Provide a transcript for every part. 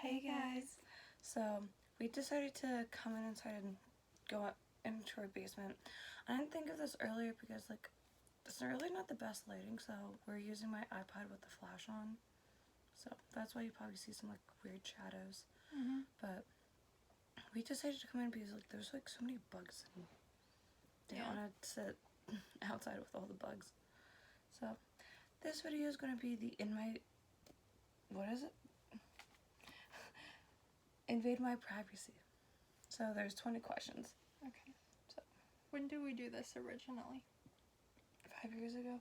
Hey guys! So we decided to come inside and go up into our basement. I didn't think of this earlier because it's really not the best lighting, so we're using my iPad with the flash on. So that's why you probably see some weird shadows. But we decided to come in because there's so many bugs and they don't want to sit outside with all the bugs. So this video is going to be the invade my privacy. So there's 20 questions. Okay. So when did we do this originally? 5 years ago.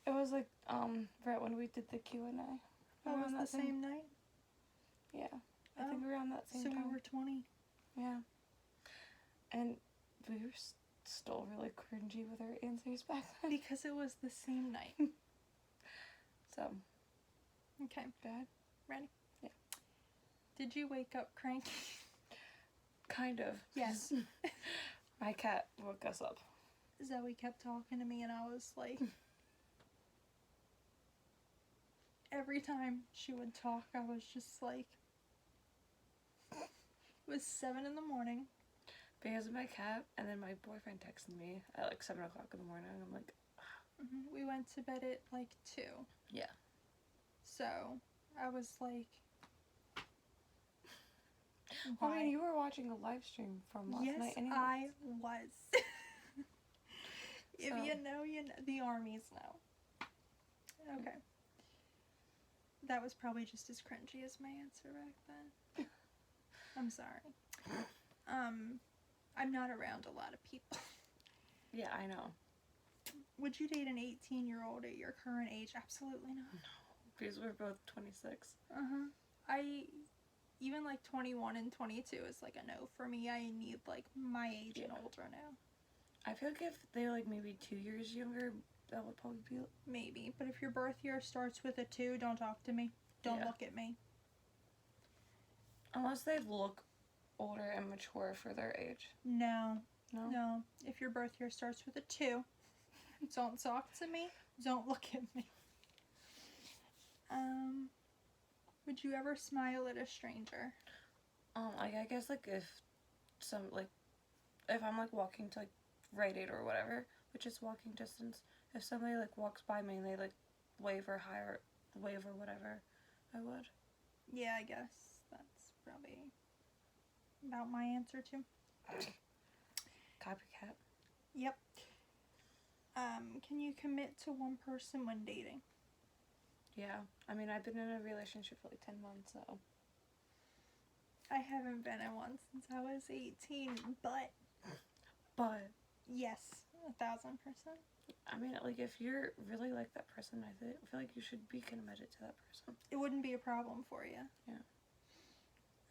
It was right when we did the Q&A. That was the same night? Yeah. I think around that same time. So we were 20. Yeah. And we were still really cringy with our answers back then. Because it was the same night. So. Okay. Bad? Ready? Yeah. Did you wake up cranky? Kind of. Yes. My cat woke us up. Zoe kept talking to me and I was like... Every time she would talk, I was just like... It was 7 in the morning. Because of my cat, and then my boyfriend texted me at 7 o'clock in the morning, and I'm like... We went to bed at 2. Yeah. So, I was like... Why? I mean, you were watching a live stream from last night anyways. Yes, I was. If you know, you know. The armies know. Okay. That was probably just as cringy as my answer back then. I'm sorry. I'm not around a lot of people. Yeah, I know. Would you date an 18-year-old at your current age? Absolutely not. No, because we're both 26. Even 21 and 22 is a no for me. I need my age and older now. I feel like if they're maybe 2 years younger, that would probably be... Maybe, but if your birth year starts with a 2, don't talk to me. Don't look at me. Unless they look older and mature for their age. No. No? No. If your birth year starts with a 2, don't talk to me. Don't look at me. Would you ever smile at a stranger? I guess if if I'm walking to Rite Aid or whatever, which is walking distance, if somebody walks by me and they wave or hi or wave or whatever, I would. Yeah, I guess that's probably about my answer too. Copycat. Yep. Can you commit to one person when dating? Yeah. I mean, I've been in a relationship for 10 months, so. I haven't been in one since I was 18, but. But. Yes, 1000%. I mean, if you're really that person, I feel like you should be committed to that person. It wouldn't be a problem for you. Yeah.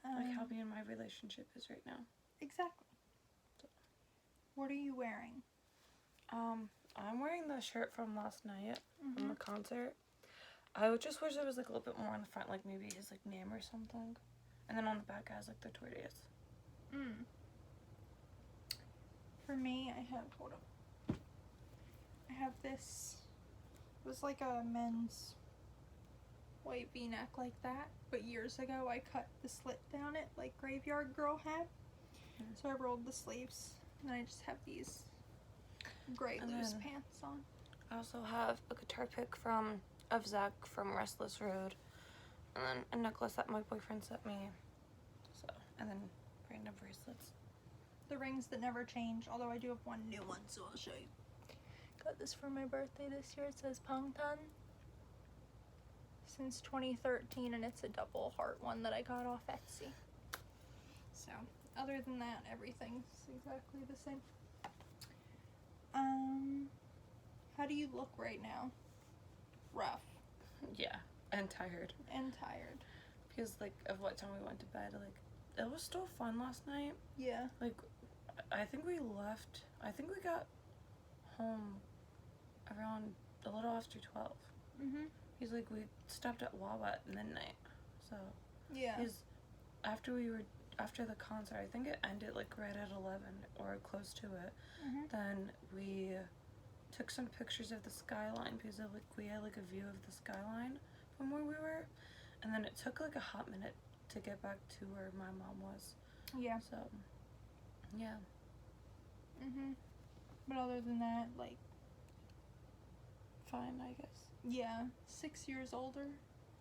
How me and my relationship is right now. Exactly. So. What are you wearing? I'm wearing the shirt from last night from the concert. I would just wish there was a little bit more on the front, maybe his name or something. And then on the back it has the tortoise. For me, hold up. I have this, it was a men's white v-neck like that, but years ago I cut the slit down it like Graveyard Girl had. So I rolled the sleeves, and I just have these gray loose pants on. I also have a guitar pick of Zach from Restless Road, and then a necklace that my boyfriend sent me. So, and then random bracelets. The rings that never change, although I do have one new one, so I'll show you. Got this for my birthday this year. It says Pangtan. Since 2013, and it's a double heart one that I got off Etsy. So, other than that, everything's exactly the same. How do you look right now? Rough. Yeah, and tired. And tired. Because, of what time we went to bed, it was still fun last night. Yeah. I think we got home around a little after 12. Because, we stopped at Wawa at midnight. So. Yeah. Because after the concert, I think it ended, right at 11 or close to it. Then we took some pictures of the skyline because we had a view of the skyline from where we were, and then it took like a hot minute to get back to where my mom was. Yeah. So, yeah. But other than that, like, Fine, I guess. yeah, 6 years older.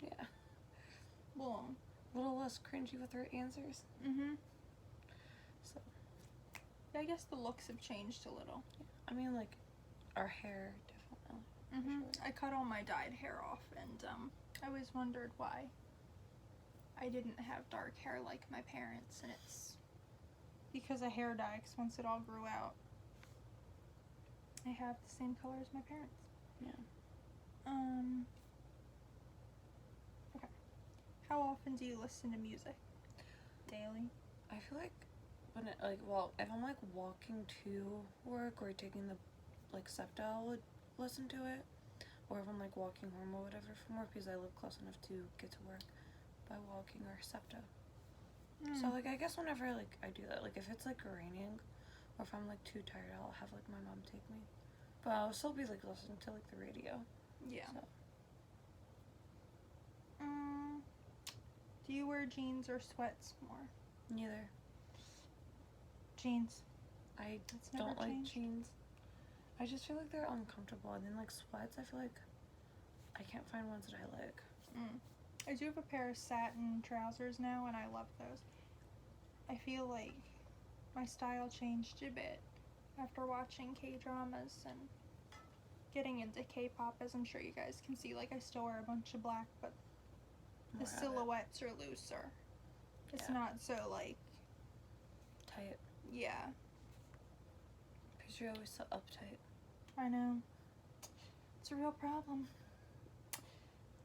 Yeah. Well. A little less cringy with her answers. So. Yeah, I guess the looks have changed a little. I mean, like, our hair, definitely. Sure. I cut all my dyed hair off, and I always wondered why I didn't have dark hair like my parents, and it's because of hair dye, 'cause once it all grew out, I have the same color as my parents. Yeah. Okay. How often do you listen to music? Daily? I feel like when it, like, well, if I'm like walking to work or taking the like SEPTA, I'll listen to it. Or if I'm like walking home or whatever from work, because I live close enough to get to work by walking or SEPTA. So like I guess whenever like I do that, like if it's like raining or if I'm like too tired, I'll have like my mom take me. But I'll still be like listening to like the radio. Yeah. So. Do you wear jeans or sweats more? Neither. Jeans. I That's never don't like changed. jeans. I just feel like they're uncomfortable, and then like sweats, I feel like I can't find ones that I like. I do have a pair of satin trousers now, and I love those. I feel like my style changed a bit after watching K-dramas and getting into K-pop, as I'm sure you guys can see. Like, I still wear a bunch of black, but the silhouettes are looser. It's not so, like... tight. Yeah. Because you're always so uptight. I know. It's a real problem.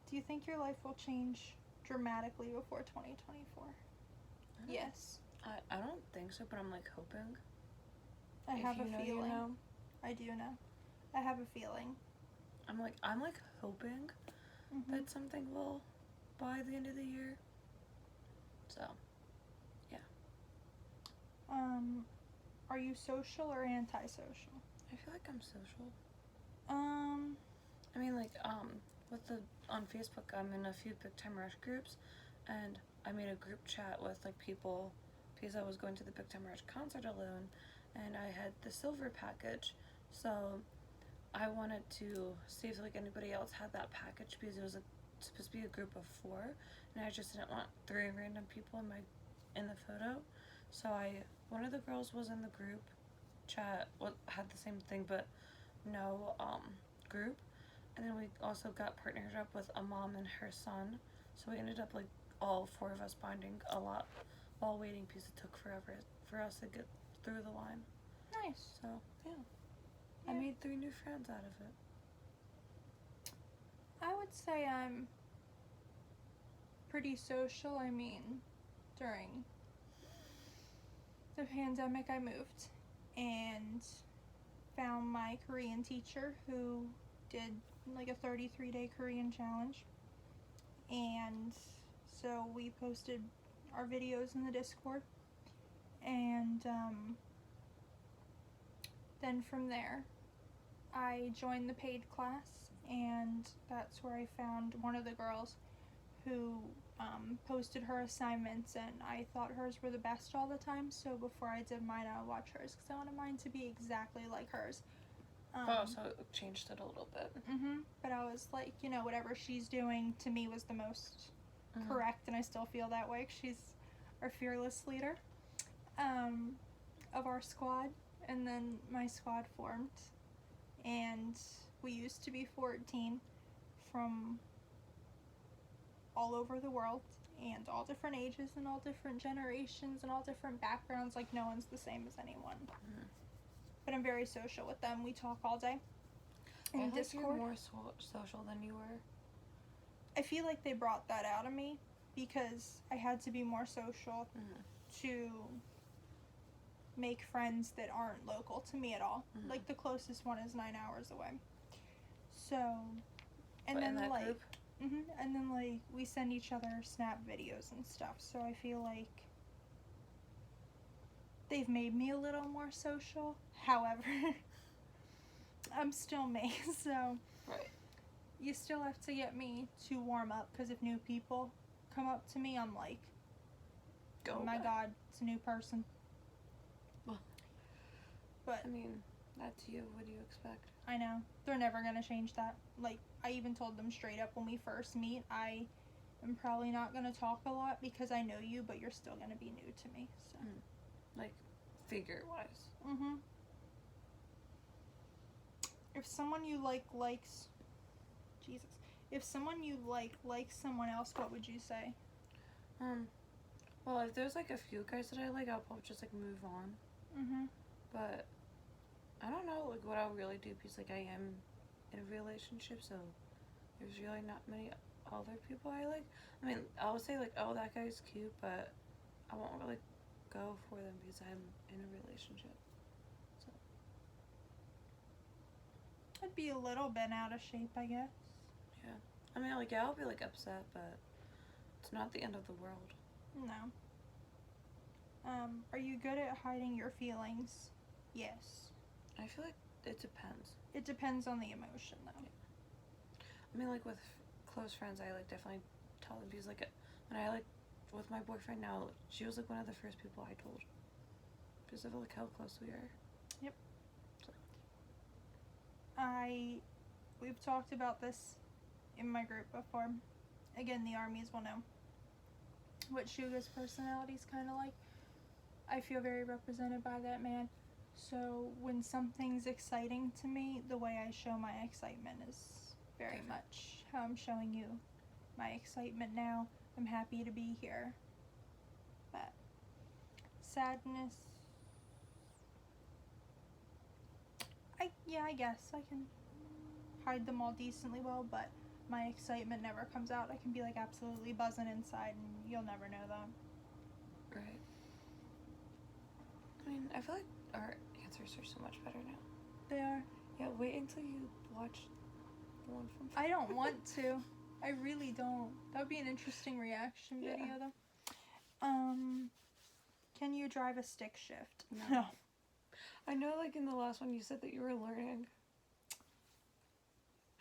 Do you think your life will change dramatically before 2024? Yes. I don't think so, but I'm like hoping. I have a feeling. You know. I do know. I have a feeling. I'm like hoping that something will by the end of the year. So, yeah. Are you social or antisocial? I feel like I'm social. I mean, like, on Facebook, I'm in a few Big Time Rush groups, and I made a group chat with, like, people, because I was going to the Big Time Rush concert alone, and I had the silver package, so I wanted to see if, like, anybody else had that package, because it was supposed to be a group of 4, and I just didn't want 3 random people in the photo, so one of the girls was in the group chat, had the same thing, but no, group. And then we also got partnered up with a mom and her son. So we ended up like all 4 of us bonding a lot while waiting because it took forever for us to get through the line. Nice. So, yeah. I made 3 new friends out of it. I would say I'm pretty social. I mean, during the pandemic I moved and found my Korean teacher who did like a 33-day Korean challenge, and so we posted our videos in the Discord, and then from there I joined the paid class, and that's where I found one of the girls who posted her assignments, and I thought hers were the best all the time, so before I did mine I would watch hers because I wanted mine to be exactly like hers. So it changed it a little bit. But I was like, you know, whatever she's doing to me was the most correct, and I still feel that way. She's our fearless leader of our squad, and then my squad formed, and we used to be 14 from all over the world, and all different ages and all different generations and all different backgrounds. Like, no one's the same as anyone. But I'm very social with them. We talk all day in Discord. You're more social than you were. I feel like they brought that out of me because I had to be more social to make friends that aren't local to me at all. Like, the closest one is 9 hours away. So, and then like, group? And then like we send each other snap videos and stuff. So I feel like they've made me a little more social. However, I'm still me. So, you still have to get me to warm up, because if new people come up to me, I'm like, Go oh my away. god, it's a new person. Well, But I mean, that's you. What do you expect? I know. They're never going to change that. Like, I even told them straight up when we first meet, I am probably not going to talk a lot because I know you, but you're still going to be new to me. So. Like, figure-wise. Mm-hmm. If someone you likes... Jesus. If someone you likes someone else, what would you say? Well, if there's, like, a few guys that I like, I'll probably just, like, move on. Mm-hmm. But I don't know, like, what I'll really do because, like, I am in a relationship, so there's really not many other people I like. I mean, I'll say, like, oh, that guy's cute, but I won't really go for them because I'm in a relationship. So I'd be a little bit out of shape, I guess. yeah, I mean, like, yeah, I'll be, like, upset, but it's not the end of the world. No. Are you good at hiding your feelings? Yes. I feel like it depends. It depends on the emotion, though. Yeah. I mean, like, with close friends, I, like, definitely tell them because, like, when I, like, with my boyfriend now, she was, like, one of the first people I told because of, like, how close we are. Yep. So. We've talked about this in my group before. Again, the armies will know what Suga's personality's kind of like. I feel very represented by that man. So when something's exciting to me, the way I show my excitement is very much how I'm showing you my excitement now. I'm happy to be here. But sadness, I guess I can hide them all decently well, but my excitement never comes out. I can be like absolutely buzzing inside and you'll never know that. Right. I mean, I feel like our answers are so much better now. They are. Yeah, wait until you watch the one from... I don't want to. I really don't. That would be an interesting reaction video, though. Can you drive a stick shift? No. I know, like, in the last one you said that you were learning.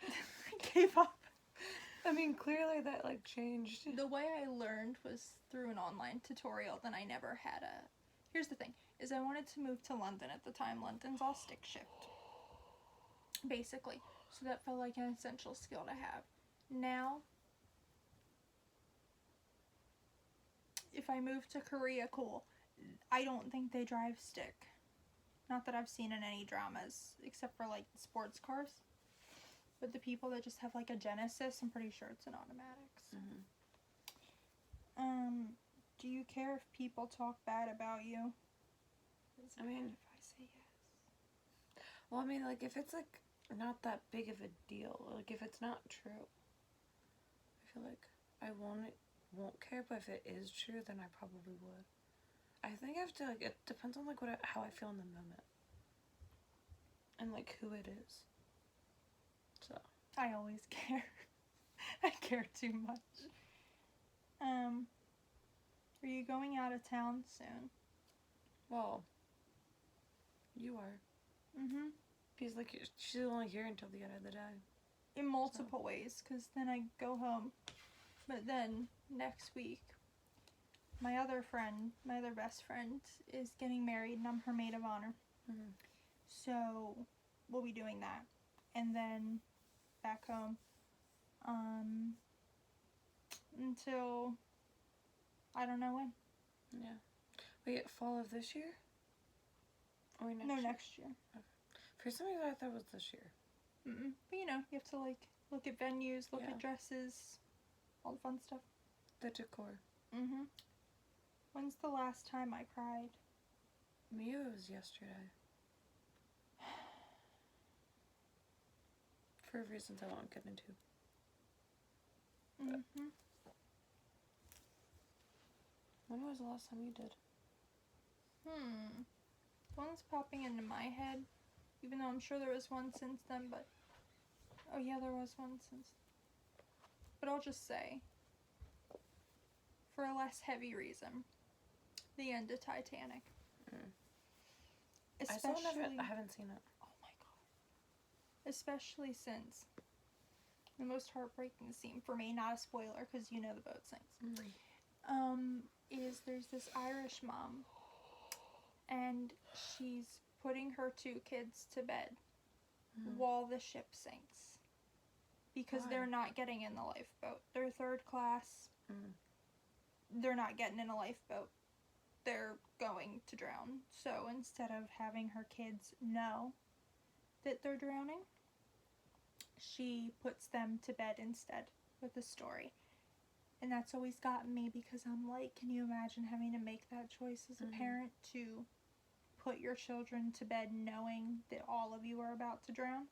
I gave up. I mean, clearly that, like, changed. The way I learned was through an online tutorial, then I never had a... Here's the thing, is I wanted to move to London at the time. London's all stick shift, basically. So that felt like an essential skill to have. Now, if I move to Korea, cool. I don't think they drive stick. Not that I've seen in any dramas, except for, like, sports cars. But the people that just have, like, a Genesis, I'm pretty sure it's an automatic. So. Do you care if people talk bad about you? I mean, if I say yes. Well, I mean, like, if it's, like, not that big of a deal, like, if it's not true, I feel like I won't care, but if it is true, then I probably would. I think I have to, like, it depends on, like, how I feel in the moment. And, like, who it is. So. I always care. I care too much. Are you going out of town soon? Well, you are. Mm-hmm. Because, like, she's only here until the end of the day. In multiple ways, because then I go home. But then, next week, my other best friend, is getting married, and I'm her maid of honor. Mm-hmm. So, we'll be doing that. And then, back home. Until... I don't know when. Yeah. Wait, fall of this year? Or next year? No, next year. Okay. For some reason, I thought it was this year. Mm-mm. But you know, you have to, like, look at venues, look Yeah. at dresses, all the fun stuff. The decor. Mm-hmm. When's the last time I cried? Me, it was yesterday. For reasons I won't get into. Mm-hmm. When was the last time you did? One's popping into my head, even though I'm sure there was one since then, but... Oh yeah, there was one since... But I'll just say, for a less heavy reason, the end of Titanic. Especially... I haven't seen it. Oh my god. Especially since the most heartbreaking scene for me, not a spoiler because you know the boat sinks, is there's this Irish mom and she's putting her two kids to bed while the ship sinks because they're not getting in the lifeboat. They're third class. They're not getting in a lifeboat. They're going to drown. So instead of having her kids know that they're drowning, she puts them to bed instead with a story. And that's always gotten me because I'm like, can you imagine having to make that choice as a parent to put your children to bed knowing that all of you are about to drown?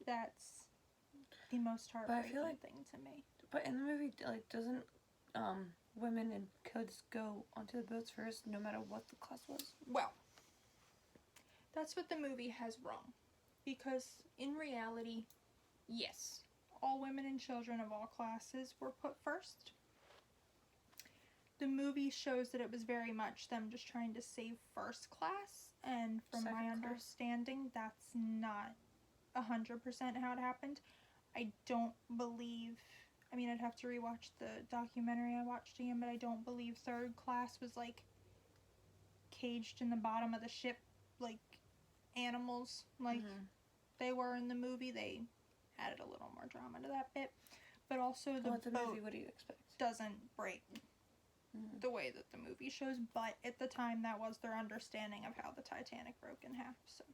That's the most heartbreaking thing to me. But in the movie, like, doesn't women and kids go onto the boats first, no matter what the class was? Well, that's what the movie has wrong. Because in reality, yes, all women and children of all classes were put first. The movie shows that it was very much them just trying to save first class, and from my understanding, that's not 100% how it happened. I don't believe, I mean, I'd have to rewatch the documentary I watched again, but I don't believe third class was, like, caged in the bottom of the ship, like, animals, like they were in the movie. They added a little more drama to that bit. But also the boat movie, what do you expect? Doesn't break the way that the movie shows, but at the time that was their understanding of how the Titanic broke in half. So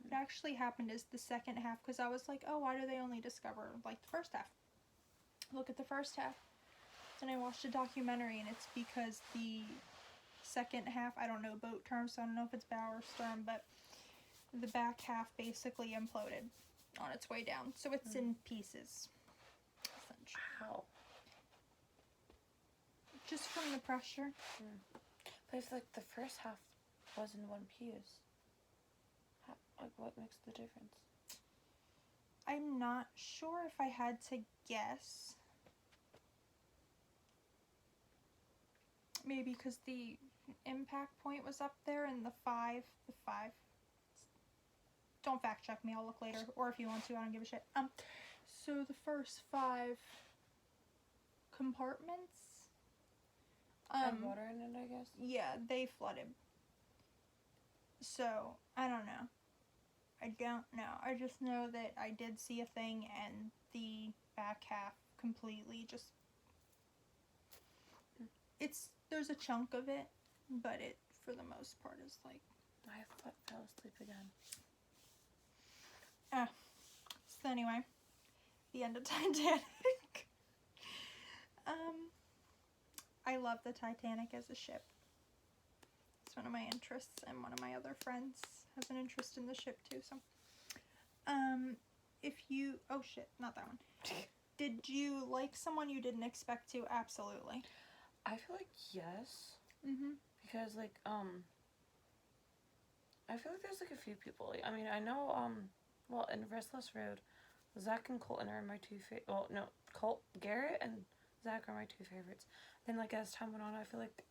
what actually happened is the second half, because I was like, oh, why do they only discover, like, the first half? Look at the first half. And I watched a documentary, and it's because the second half, I don't know boat terms, so I don't know if it's bow or stern, but the back half basically imploded on its way down. So it's in pieces, essentially. How? Just from the pressure. But if, like, the first half was in one piece, like, what makes the difference? I'm not sure. If I had to guess, maybe because the impact point was up there and the five, don't fact check me, I'll look later, or if you want to, I don't give a shit. So the first 5 compartments, had water in it, I guess? Yeah, they flooded. So, I don't know. I just know that I did see a thing and the back half completely just, there's a chunk of it, but it, for the most part, is like... I fell asleep again. So anyway, the end of Titanic. I love the Titanic as a ship. It's one of my interests, and one of my other friends has an interest in the ship too, so. If you, oh shit, not that one. Did you like someone you didn't expect to? Absolutely. I feel like yes. Because, like, I feel like there's, like, a few people. Like, I mean, I know, well, in Restless Road, Zach and Colton are my 2 favorites. Well, no, Garrett and Zach are my 2 favorites. Then, like, as time went on, I feel like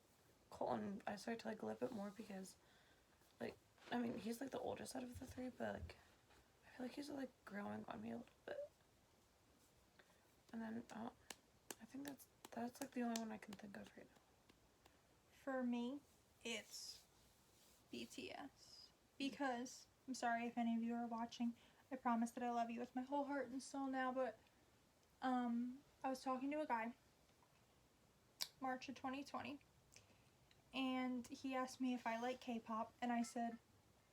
Colton, I started to, like, love it more because, like, I mean, he's, like, the oldest out of the 3, but, like, I feel like he's, like, growing on me a little bit. And then, I think that's, like, the only one I can think of right now. For me, it's BTS. Because, I'm sorry if any of you are watching, I promise that I love you with my whole heart and soul now, but, I was talking to a guy, March of 2020, and he asked me if I like K-pop, and I said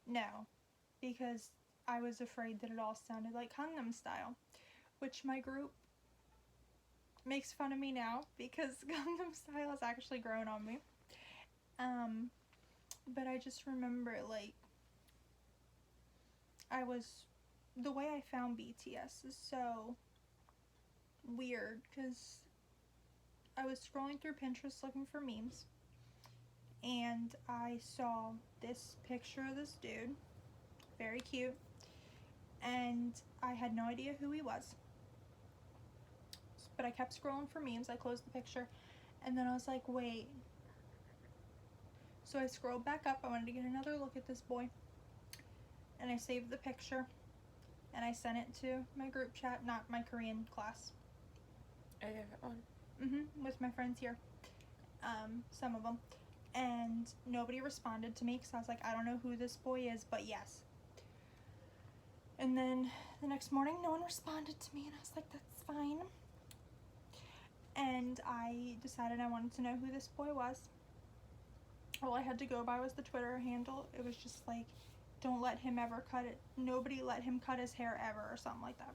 no, because I was afraid that it all sounded like Gangnam Style, which my group makes fun of me now, because Gangnam Style has actually grown on me. But I just remember, like, the way I found BTS is so weird, because I was scrolling through Pinterest looking for memes, and I saw this picture of this dude, very cute, and I had no idea who he was, but I kept scrolling for memes. I closed the picture, and then I was like, wait. So I scrolled back up. I wanted to get another look at this boy, and I saved the picture, and I sent it to my group chat, not my Korean class. A different one? With my friends here. Some of them. And nobody responded to me because I was like, I don't know who this boy is, but yes. And then the next morning, no one responded to me, and I was like, that's fine. And I decided I wanted to know who this boy was. All I had to go by was the Twitter handle. It was just like, don't let him ever cut it. Nobody let him cut his hair ever, or something like that.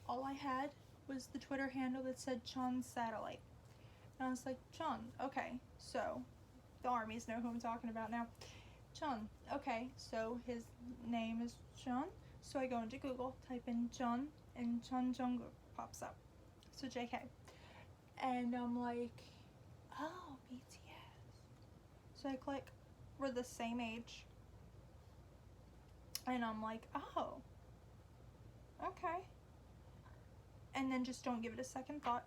All I had was the Twitter handle that said Chon's Satellite. And I was like, Chon, okay, so the armies know who I'm talking about now. Chon, okay, so his name is Chon. So I go into Google, type in Chon, and Chon Jungkook pops up. So JK. And I'm like, oh, BTS. So I click, we're the same age. And I'm like, oh, okay. And then just don't give it a second thought.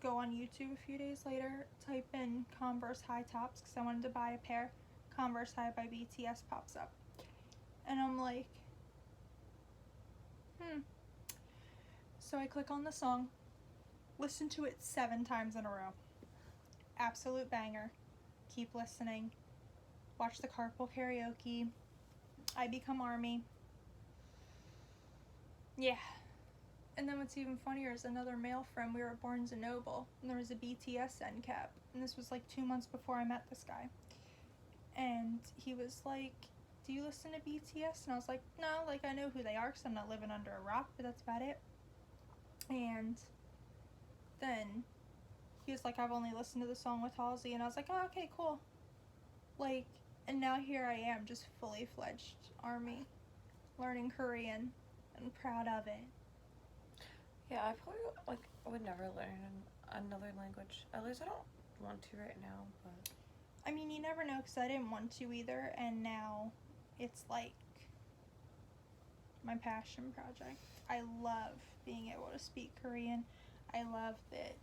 Go on YouTube a few days later, type in Converse high tops because I wanted to buy a pair. Converse High by BTS pops up. And I'm like, So I click on the song, listen to it 7 times in a row. Absolute banger. Keep listening. Watch the carpool karaoke. I Become Army. Yeah. And then what's even funnier is another male friend, we were at Barnes & Noble, and there was a BTS end cap. And this was like 2 months before I met this guy. And he was like, do you listen to BTS? And I was like, no, like I know who they are because I'm not living under a rock, but that's about it. And then he was like, I've only listened to the song with Halsey. And I was like, oh, okay, cool. Like, and now here I am, just fully fledged army, learning Korean, and proud of it. Yeah, I probably, like, would never learn another language. At least I don't want to right now, but... I mean, you never know, because I didn't want to either, and now it's, like, my passion project. I love being able to speak Korean. I love that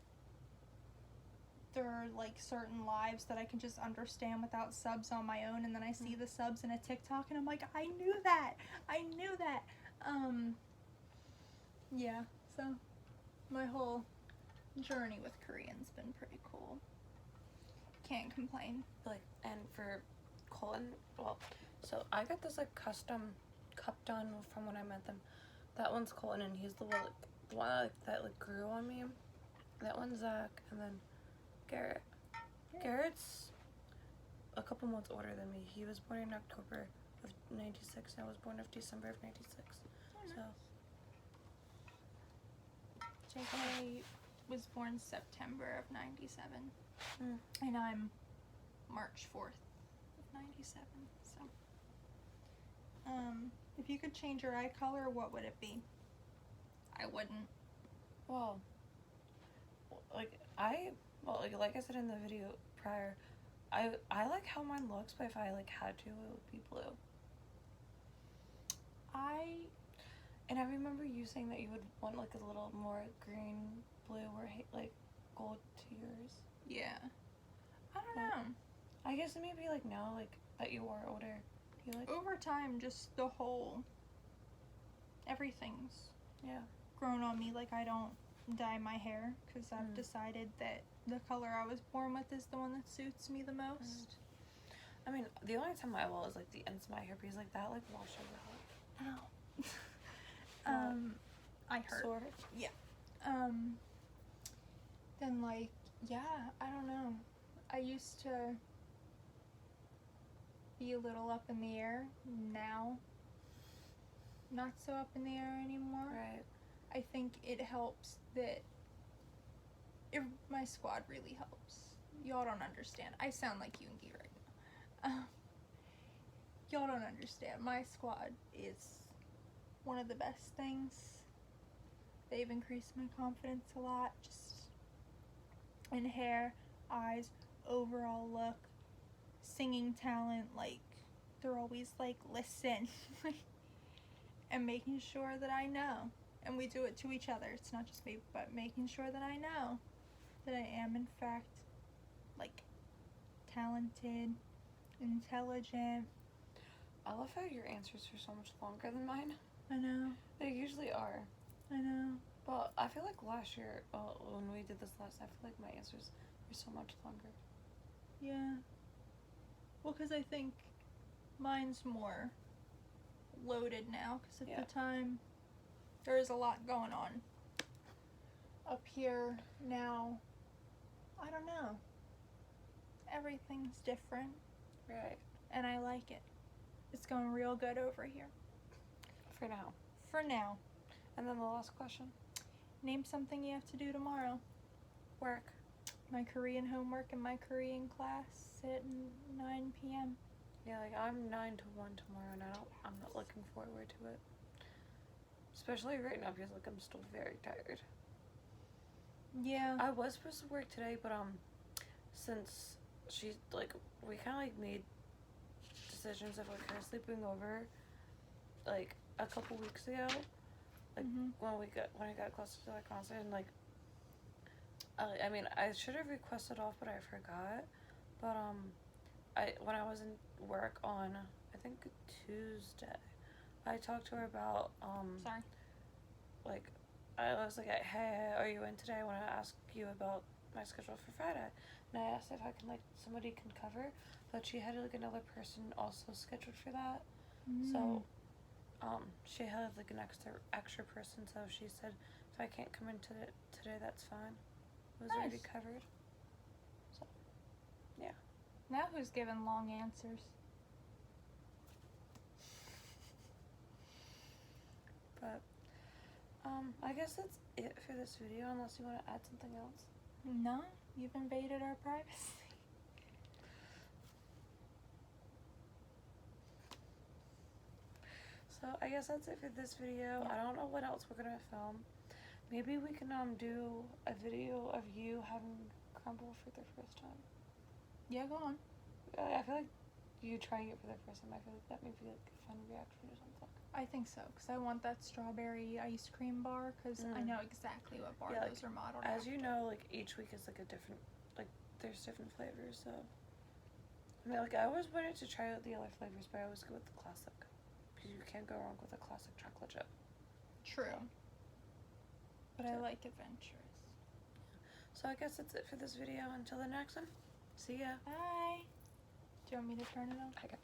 there are, like, certain lives that I can just understand without subs on my own, and then I see the subs in a TikTok, and I'm like, I knew that! Yeah, so my whole journey with Korean's been pretty cool. Can't complain. Like, and for Colin, well, so I got this, like, custom cup done from when I met them. That one's Colin, and he's the one that grew on me. That one's Zach, and then Garrett. Yeah. Garrett's a couple months older than me. He was born in October of 96, and I was born of December of 96. So JK was born September of 97. And I'm March 4th of 97. So, if you could change your eye color, what would it be? I wouldn't. Well, like I said in the video prior, I like how mine looks, but if I like had to, it would be blue. And I remember you saying that you would want like a little more green, blue, or like gold to yours. Yeah. I don't know. I guess maybe like now, like that you are older, you like over time, just the whole everything's grown on me. Like I don't dye my hair because I've decided that the color I was born with is the one that suits me the most. I mean, the only time I will is like the ends of my hair because like that like washes out. Ow. I hurt. Sort of. Yeah. Then like, yeah, I don't know. I used to be a little up in the air. Now, not so up in the air anymore. Right. I think it helps that my squad really helps. Y'all don't understand. I sound like Yoongi right now. Y'all don't understand. My squad is one of the best things. They've increased my confidence a lot, just in hair, eyes, overall look, singing talent. Like, they're always like, listen, and making sure that I know. And we do it to each other. It's not just me, but making sure that I know that I am in fact like talented, intelligent. I love how your answers are so much longer than mine. I know. They usually are. I know. But I feel like last year, when we did this last, I feel like my answers were so much longer. Yeah. Well, because I think mine's more loaded now because at the time there is a lot going on. Up here now, I don't know. Everything's different. Right. And I like it. It's going real good over here. For now. For now. And then the last question. Name something you have to do tomorrow. Work. My Korean homework and my Korean class at 9 p.m. Yeah, like I'm 9 to 1 tomorrow, and I'm not looking forward to it. Especially right now because like I'm still very tired. Yeah. I was supposed to work today, but since she like we kind of like made decisions of like her sleeping over, like a couple weeks ago, like when I got closer to that concert, and like I mean I should have requested off, but I forgot. But when I was in work on I think Tuesday, I talked to her about Sorry. like I was like, hey, are you in today? I want to ask you about my schedule for Friday. And I asked if I can like somebody can cover, but she had like another person also scheduled for that. So she had like an extra person, so she said if I can't come in today that's fine. It was already covered. So yeah. Now who's giving long answers? But I guess that's it for this video, unless you want to add something else. No, you've invaded our privacy. So I guess that's it for this video. I don't know what else we're gonna film. Maybe we can do a video of you having crumble for the first time. Yeah, go on. I feel like you trying it for the first time. I feel like that may be like a fun reaction or something. I think so, because I want that strawberry ice cream bar, because I know exactly what bar those are modeled As after. you know, like each week is like a different, like there's different flavors. So I mean, like I always wanted to try out the other flavors, but I always go with the classic because you can't go wrong with a classic chocolate chip. True. But I like adventurous. So I guess that's it for this video. Until the next one, see ya. Bye. Do you want me to turn it on? I got